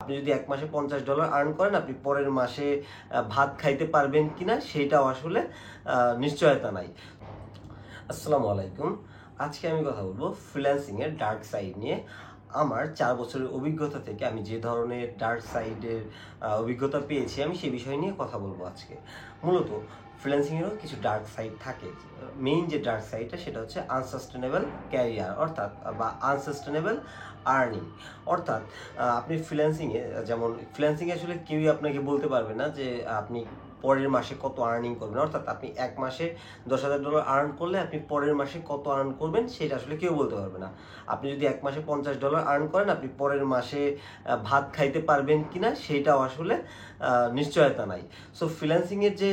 আপনি যদি এক মাসে $50 আর্ন করেন, আপনি পরের মাসে ভাত খাইতে পারবেন কিনা সেটাও আসলে নিশ্চয়তা নাই। আসসালামু আলাইকুম। আজকে আমি কথা বলবো ফ্রিল্যান্সিং এর ডার্ক সাইড নিয়ে। আমার 4 বছরের অভিজ্ঞতা থেকে আমি যে ধরনের ডার্ক সাইডের অভিজ্ঞতা পেয়েছি, আমি সেই বিষয় নিয়ে কথা বলবো আজকে। মূলত ফ্রিল্যান্সিং এরও কিছু ডার্ক সাইড থাকে। মেইন যে ডার্ক সাইডটা সেটা হচ্ছে আনসাস্টেনেবল ক্যারিয়ার, অর্থাৎ বা আনসাস্টেনেবল আর্নিং। অর্থাৎ আপনি ফ্রিল্যান্সিংয়ে, যেমন ফ্রিল্যান্সিংয়ে আসলে কেউই আপনাকে বলতে পারবে না যে আপনি পরের মাসে কত আর্নিং করবেন। অর্থাৎ আপনি এক মাসে $10,000 আর্ন করলে আপনি পরের মাসে কত আর্ন করবেন সেটা আসলে কেউ বলতে পারবে না। আপনি যদি এক মাসে $50 আর্ন করেন, আপনি পরের মাসে ভাত খাইতে পারবেন কিনা সেটাও আসলে নিশ্চয়তা নাই। সো ফ্রিল্যান্সিংয়ের যে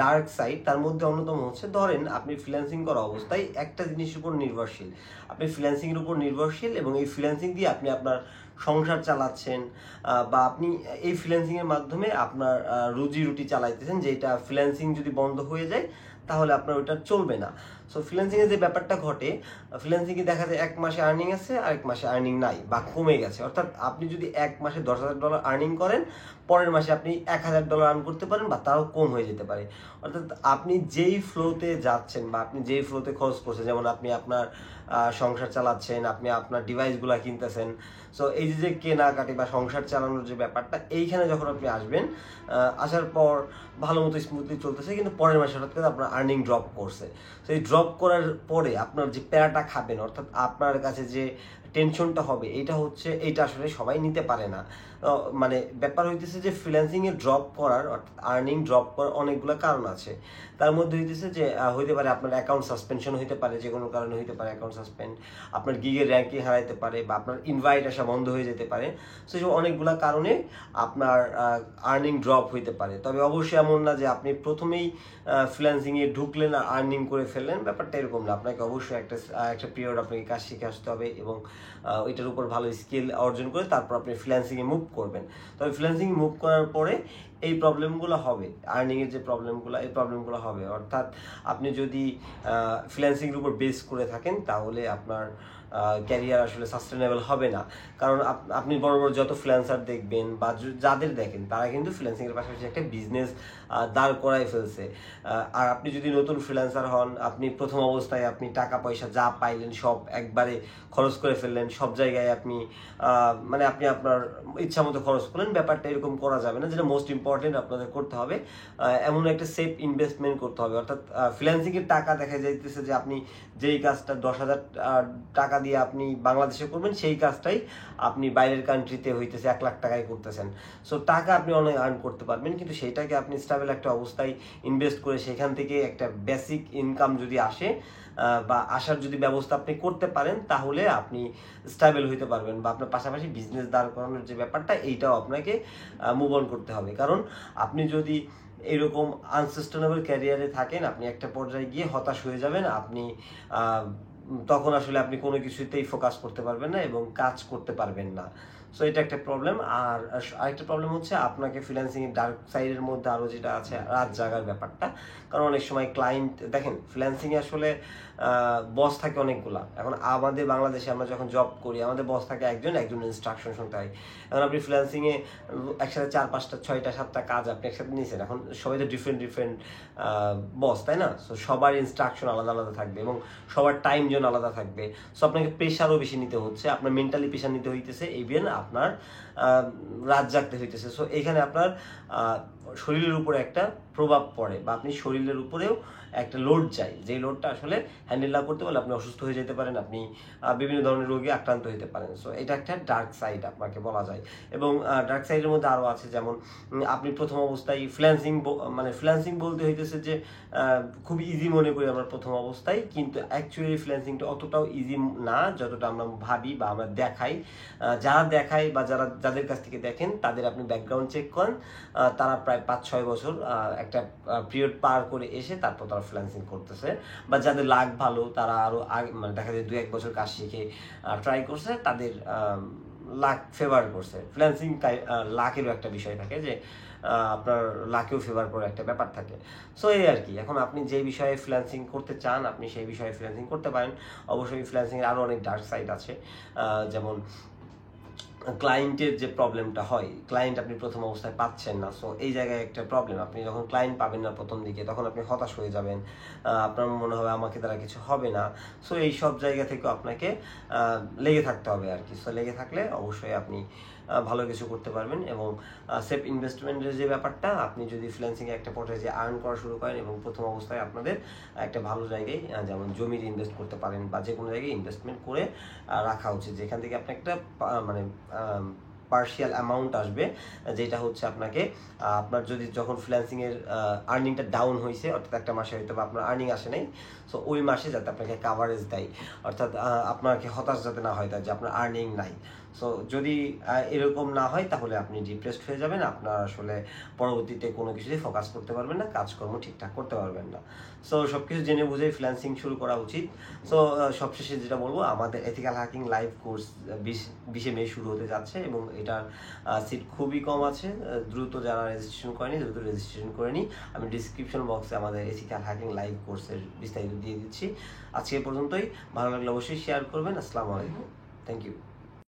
ডার্ক সাইড, তার মধ্যে অন্যতম হচ্ছে, ধরেন আপনি ফ্রিল্যান্সিং করা অবস্থায় একটা জিনিসের উপর নির্ভরশীল। আপনি ফ্রিল্যান্সিংয়ের উপর নির্ভরশীল এবং এই ফ্রিল্যান্সিং দিয়ে আপনি আপনার সংসার চালাচ্ছেন, বা আপনি এই ফ্রিল্যান্সিংয়ের মাধ্যমে আপনার রুজি রুটি চালাইতেছেন, যেটা ফ্রিল্যান্সিং যদি বন্ধ হয়ে যায় তাহলে আপনার ওইটা চলবে না। সো ফ্রিল্যান্সিংয়ে যে ব্যাপারটা ঘটে, ফ্রিল্যান্সিংয়ে দেখা যায় এক মাসে আর্নিং আছে, আরেক মাসে আর্নিং নাই বা কমে গেছে। অর্থাৎ আপনি যদি এক মাসে $10,000 আর্নিং করেন, পরের মাসে আপনি $1,000 আর্ন করতে পারেন বা তাও কম হয়ে যেতে পারে। অর্থাৎ আপনি যেই ফ্লোতে যাচ্ছেন বা আপনি যেই ফ্লোতে খরচ করছেন, যেমন আপনি আপনার সংসার চালাচ্ছেন, আপনি আপনার ডিভাইসগুলো কিনতেছেন, সো এই যে কেনাকাটি বা সংসার চালানোর যে ব্যাপারটা, এইখানে যখন আপনি আসবেন, আসার পর ভালো মতো স্মুথলি চলতেছে, কিন্তু পরের মাসে হঠাৎ করে আপনার আর্নিং ড্রপ করছে। তো এই ড্রপ করার পরে আপনার যে প্যারাটা খাবেন, অর্থাৎ আপনার কাছে যে টেনশনটা হবে, এইটা আসলে সবাই নিতে পারে না। মানে ব্যাপার হইতেছে যে ফ্রিল্যান্সিংয়ে ড্রপ করার, অর্থাৎ আর্নিং ড্রপ করার অনেকগুলো কারণ আছে। তার মধ্যে হইতেছে যে হইতে পারে আপনার অ্যাকাউন্ট সাসপেনশন হইতে পারে, যে কোনো কারণে হইতে পারে অ্যাকাউন্ট সাসপেন্ড, আপনার গিগের র্যাঙ্কিং হারাইতে পারে, বা আপনার ইনভাইট আসা বন্ধ হয়ে যেতে পারে। সেসব অনেকগুলো কারণে আপনার আর্নিং ড্রপ হইতে পারে। তবে অবশ্যই এমন না যে আপনি প্রথমেই ফ্রিল্যান্সিংয়ে ঢুকলেন আর আর্নিং করে ফেললেন, ব্যাপারটা এরকম না। আপনাকে অবশ্যই একটা পিরিয়ড আপনাকে কাজ শিখে আসতে হবে এবং ওইটার উপর ভালো স্কিল অর্জন করে তারপর আপনি ফ্রিল্যান্সিংয়ে মুভ করবেন। তবে ফ্রিল্যান্সিংয়ে মুভ করার পরে এই প্রবলেমগুলো হবে, আর্নিংয়ের যে প্রবলেমগুলো, এই প্রবলেমগুলো হবে। অর্থাৎ আপনি যদি ফ্রিল্যান্সিংয়ের উপর বেস করে থাকেন, তাহলে আপনার ক্যারিয়ার আসলে সাস্টেনেবল হবে না। কারণ আপনি বড় বড় যত ফ্রিল্যান্সার দেখবেন বা যাদের দেখেন, তারা কিন্তু ফ্রিল্যান্সিংয়ের পাশাপাশি একটা বিজনেস দাঁড় করাই ফেলছে। আর আপনি যদি নতুন ফ্রিল্যান্সার হন, আপনি প্রথম অবস্থায় আপনি টাকা পয়সা যা পাইলেন সব একবারে খরচ করে ফেললেন, সব জায়গায় আপনি মানে আপনি আপনার ইচ্ছা মতো খরচ করলেন, ব্যাপারটা এরকম করা যাবে না। যেটা মোস্ট ইম্পর্টেন্ট আপনাদের করতে হবে, এমন একটা সেফ ইনভেস্টমেন্ট করতে হবে। অর্থাৎ ফ্রিল্যান্সিংয়ের টাকা দেখা যাইতেছে যে আপনি যেই কাজটা 10,000 টাকা দিয়ে আপনি বাংলাদেশে করবেন, সেই কাজটাই আপনি বাইরের কান্ট্রিতে হইতেছে 1 লাখ টাকায় করতেছেন। সো টাকা আপনি অনেক আর্ন করতে পারবেন, কিন্তু সেইটাকে আপনি স্টেবল একটা অবস্থায় ইনভেস্ট করে সেখান থেকে একটা বেসিক ইনকাম যদি আসে বা আসার যদি ব্যবস্থা আপনি করতে পারেন, তাহলে আপনি স্টেবল হইতে পারবেন। বা আপনার পাশাপাশি বিজনেস দাঁড় করানোর যে ব্যাপারটা, এইটাও আপনাকে মুভ অন করতে হবে। কারণ আপনি যদি এরকম আনসাস্টেনেবল ক্যারিয়ারে থাকেন, আপনি একটা পর্যায়ে গিয়ে হতাশ হয়ে যাবেন। আপনি তখন আসলে আপনি কোনো কিছুতেই ফোকাস করতে পারবেন না এবং কাজ করতে পারবেন না। সো এটা একটা প্রবলেম। আর আরেকটা প্রবলেম হচ্ছে, আপনাকে ফ্রিল্যান্সিংয়ের ডার্ক সাইডের মধ্যে আরও যেটা আছে, রাত জাগার ব্যাপারটা। কারণ অনেক সময় ক্লায়েন্ট, দেখেন ফ্রিল্যান্সিংয়ে আসলে বস থাকে অনেকগুলা। এখন আমাদের বাংলাদেশে আমরা যখন জব করি, আমাদের বস থাকে একজন ইনস্ট্রাকশন শুনতে হয়। এখন আপনি ফ্রিল্যান্সিংয়ে একসাথে 4, 5টা, 6টা, 7টা কাজ আপনি একসাথে নিয়েছেন। এখন সবাই তো ডিফারেন্ট বস, তাই না? সো সবার ইনস্ট্রাকশন আলাদা আলাদা থাকবে এবং সবার টাইম জোন আলাদা থাকবে। সো আপনাকে প্রেশারও বেশি নিতে হচ্ছে, আপনার মেন্টালি প্রেশার নিতে হইতেছে, ইভেন আপনার রাত জাগতে হইতেছে। সো এখানে আপনার শরীরের উপরে একটা প্রভাব পড়ে, বা আপনি শরীরের উপরেও একটা লোড যায়, যেই লোডটা আসলে হ্যান্ডেল না করতে পারলে আপনি অসুস্থ হয়ে যেতে পারেন, আপনি বিভিন্ন ধরনের রোগে আক্রান্ত হতে পারেন। সো এটা একটা ডার্ক সাইড আপনাকে বলা যায়। এবং ডার্ক সাইডের মধ্যে আরও আছে, যেমন আপনি প্রথম অবস্থায় ফ্রিল্যান্সিং বলতে হইতেছে যে খুব ইজি মনে করি আমরা প্রথম অবস্থায়, কিন্তু অ্যাকচুয়ালি ফ্রিল্যান্সিংটা অতটাও ইজি না যতটা আমরা ভাবি বা আমরা দেখাই। যারা দেখায় বা যাদের কাছ থেকে দেখেন, তাদের আপনি ব্যাকগ্রাউন্ড চেক করেন, তারা প্রায় 5-6 বছর একটা পিরিয়ড পার করে এসে তারপর তারা ফ্রিল্যান্সিং করতেছে। বা যাদের লাক ভালো, তারা আরও মানে দেখা যায় 2-1 বছর কাজ শিখে ট্রাই করছে, তাদের লাক ফেভার করছে। ফ্রিল্যান্সিং লাকেরও একটা বিষয় থাকে, যে আপনার লাকেও ফেভার করে একটা ব্যাপার থাকে। সো এই আর কি। এখন আপনি যে বিষয়ে ফ্রিল্যান্সিং করতে চান, আপনি সেই বিষয়ে ফ্রিল্যান্সিং করতে পারেন। অবশ্যই ফ্রিল্যান্সিংয়ের আরও অনেক ডার্ক সাইড আছে, যেমন ক্লায়েন্টের যে প্রবলেমটা হয়, ক্লায়েন্ট আপনি প্রথম অবস্থায় পাচ্ছেন না, সো এই জায়গায় একটা প্রবলেম। আপনি যখন ক্লায়েন্ট পাবেন না প্রথম দিকে, তখন আপনি হতাশ হয়ে যাবেন, আপনার মনে হবে আমাকে দ্বারা কিছু হবে না। সো এই সব জায়গা থেকেও আপনাকে লেগে থাকতে হবে আর কি। সো লেগে থাকলে অবশ্যই আপনি ভালো কিছু করতে পারবেন। এবং সেফ ইনভেস্টমেন্টের যে ব্যাপারটা, আপনি যদি ফ্রিল্যান্সিংয়ে একটা পর্যায়ে যে আর্ন করা শুরু করেন এবং প্রথম অবস্থায় আপনাদের একটা ভালো জায়গায় যেমন জমিতে ইনভেস্ট করতে পারেন বা যে কোনো জায়গায় ইনভেস্টমেন্ট করে রাখা উচিত, যেখান থেকে আপনি একটা মানে পার্শিয়াল অ্যামাউন্ট আসবে, যেটা হচ্ছে আপনাকে আপনার যদি যখন ফ্রিল্যান্সিংয়ের আর্নিংটা ডাউন হয়েছে, অর্থাৎ একটা মাসে হয়তো বা আপনার আর্নিং আসে নাই, সো ওই মাসে যাতে আপনাকে কাভারেজ দেয়, অর্থাৎ আপনাকে হতাশ যাতে না হয় তাই যে আপনার আর্নিং নাই। সো যদি এরকম না হয় তাহলে আপনি ডিপ্রেসড হয়ে যাবেন, আপনার আসলে পরবর্তীতে কোনো কিছুতেই ফোকাস করতে পারবেন না, কাজকর্ম ঠিকঠাক করতে পারবেন না। সো সব কিছু জেনে বুঝে ফ্রিল্যান্সিং শুরু করা উচিত। সো সবশেষে যেটা বলবো, আমাদের এথিক্যাল হ্যাকিং লাইভ কোর্স 20 মে শুরু হতে যাচ্ছে এবং এটার সিট খুবই কম আছে। দ্রুত যারা রেজিস্ট্রেশন করেনি দ্রুত রেজিস্ট্রেশন করে নিই। আমি ডিসক্রিপশন বক্সে আমাদের এথিক্যাল হ্যাকিং লাইভ কোর্সের বিস্তারিত দিয়ে দিচ্ছি। আজকে পর্যন্তই। ভালো লাগলে অবশ্যই শেয়ার করবেন। আসসালামু আলাইকুম, থ্যাংক ইউ।